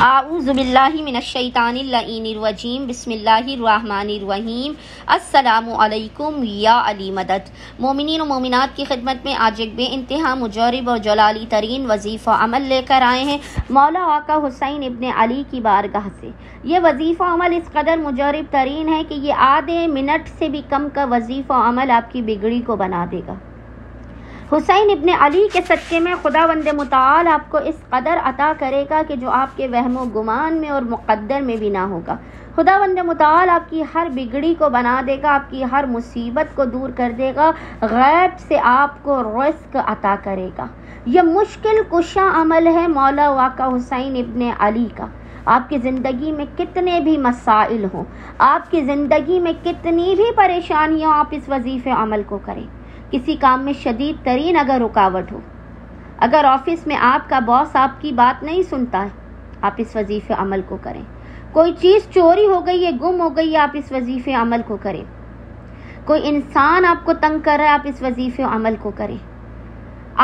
اعوذ باللہ من الشیطان اللعین الرجیم بسم اللہ الرحمن الرحیم السلام علیکم یا علی مدد۔ مومنین و مومنات کی خدمت میں آج ایک بے انتہا مجرب اور جلالی ترین وظیفہ عمل لے کر آئے ہیں مولا آقا حسین ابن علی کی بارگاہ سے۔ یہ وظیفہ عمل اس قدر مجرب ترین ہے کہ یہ آدھے منٹ سے بھی کم کا وظیفہ عمل آپ کی بگڑی کو بنا دے گا۔ حسین ابن علی کے صدقے میں خداوند متعال آپ کو اس قدر عطا کرے گا کہ جو آپ کے وہم و گمان میں اور مقدر میں بھی نہ ہوگا۔ خداوند متعال آپ کی ہر بگڑی کو بنا دے گا، آپ کی ہر مصیبت کو دور کر دے گا، غیب سے آپ کو رزق عطا کرے گا۔ یہ مشکل کشا عمل ہے مولا آقا حسین ابن علی کا۔ آپ کی زندگی میں کتنے بھی مسائل ہوں، آپ کی زندگی میں کتنی بھی پریشانیاں، آپ اس وظیفے عمل کو کریں۔ کسی کام میں شدید ترین اگر رکاوٹ ہو، اگر آفس میں آپ کا باس آپ کی بات نہیں سنتا ہے، آپ اس وظیفے عمل کو کریں۔ کوئی چیز چوری ہو گئی ہے، گم ہو گئی ہے، آپ اس وظیفے عمل کو کریں۔ کوئی انسان آپ کو تنگ کر رہا ہے، آپ اس وظیفے عمل کو کریں۔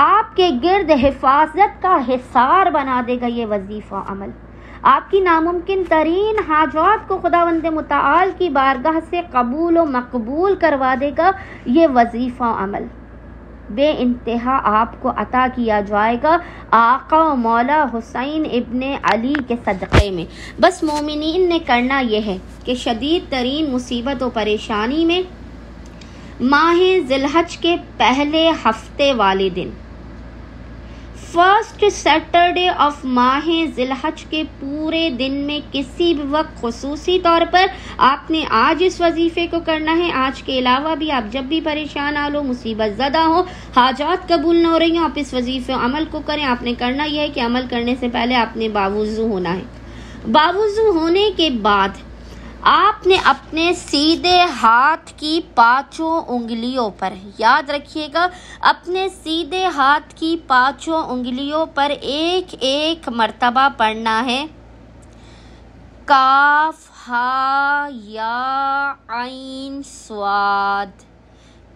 آپ کے گرد حفاظت کا حصار بنا دے گا یہ وظیفہ عمل۔ آپ کی ناممکن ترین حاجات کو خداوند متعال کی بارگاہ سے قبول و مقبول کروا دے گا یہ وظیفہ عمل۔ بے انتہا آپ کو عطا کیا جائے گا آقا و مولا حسین ابن علی کے صدقے میں۔ بس مومنین نے کرنا یہ ہے کہ شدید ترین مصیبت و پریشانی میں ماہ ذی الحج کے پہلے ہفتے والے دن، فرسٹ سیٹرڈے آف ماہ ذی الحج کے پورے دن میں کسی بھی وقت، خصوصی طور پر آپ نے آج اس وظیفے کو کرنا ہے۔ آج کے علاوہ بھی آپ جب بھی پریشان حال ہو، مصیبت زدہ ہو، حاجات قبول نہ ہو رہی ہوں، آپ اس وظیفے عمل کو کریں۔ آپ نے کرنا یہ ہے کہ عمل کرنے سے پہلے آپ نے باوضو ہونا ہے۔ باوضو ہونے کے بعد آپ نے اپنے سیدھے ہاتھ کی پانچوں انگلیوں پر، یاد رکھیے گا، اپنے سیدھے ہاتھ کی پانچوں انگلیوں پر ایک ایک مرتبہ پڑھنا ہے کاف ہا یا عین صاد،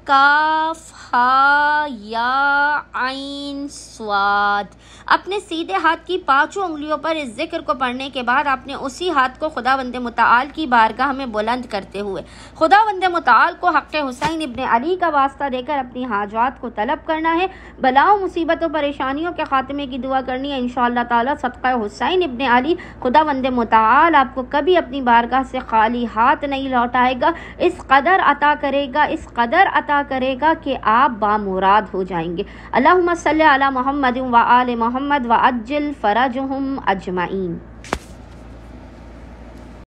کاف ہا یا عین صاد۔ اپنے سیدھے ہاتھ کی پانچوں انگلیوں پر اس ذکر کو پڑھنے کے بعد آپ نے اسی ہاتھ کو خداوند متعال کی بارگاہ میں بلند کرتے ہوئے خداوند متعال کو حق حسین ابن علی کا واسطہ دے کر اپنی حاجات کو طلب کرنا ہے، بلاؤں مصیبتوں پریشانیوں کے خاتمے کی دعا کرنی ہے۔ انشاءاللہ تعالی صدقہ حسین ابن علی خداوند متعال آپ کو کبھی اپنی بارگاہ سے خالی ہاتھ نہیں لوٹائے گا، اس قدر عطا کرے گا، اس قدر عطا کرے گا کہ آپ بامراد ہو جائیں گے۔ اللہم صلی علی محمد و آل محمد و عجل فرجہم اجمعین۔